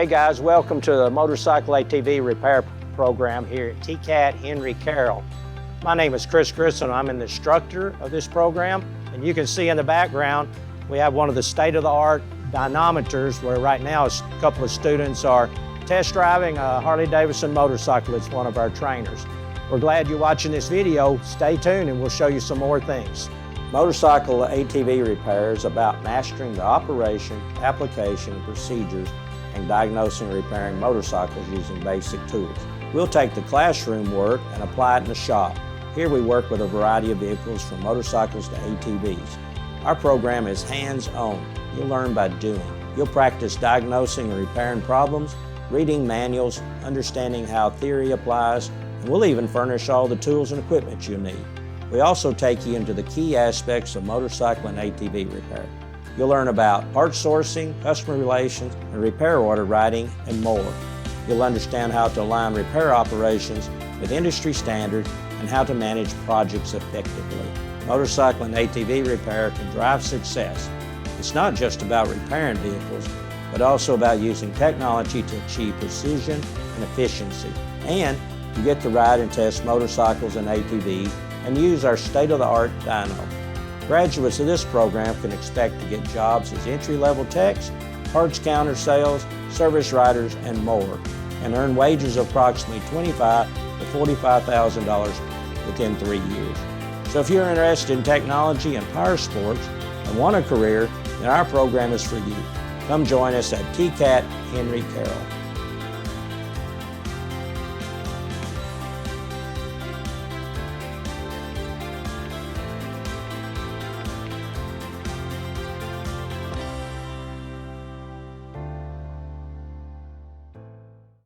Hey guys, welcome to the Motorcycle ATV Repair Program here at TCAT Henry Carroll. My name is Chris Grissom. I'm an instructor of this program, and you can see in the background we have one of the state-of-the-art dynamometers where right now a couple of students are test driving a Harley-Davidson motorcycle. It's one of our trainers. We're glad you're watching this video. Stay tuned and we'll show you some more things. Motorcycle ATV repair is about mastering the operation, application, and procedures and diagnosing and repairing motorcycles using basic tools. We'll take the classroom work and apply it in the shop. Here we work with a variety of vehicles from motorcycles to ATVs. Our program is hands-on. You'll learn by doing. You'll practice diagnosing and repairing problems, reading manuals, understanding how theory applies, and we'll even furnish all the tools and equipment you'll need. We also take you into the key aspects of motorcycle and ATV repair. You'll learn about part sourcing, customer relations, and repair order writing, and more. You'll understand how to align repair operations with industry standards and how to manage projects effectively. Motorcycle and ATV repair can drive success. It's not just about repairing vehicles, but also about using technology to achieve precision and efficiency. And you get to ride and test motorcycles and ATVs and use our state-of-the-art dyno. Graduates of this program can expect to get jobs as entry-level techs, parts counter sales, service riders, and more, and earn wages of approximately $25,000 to $45,000 within 3 years. So if you're interested in technology and power sports and want a career, then our program is for you. Come join us at TCAT Henry Carroll.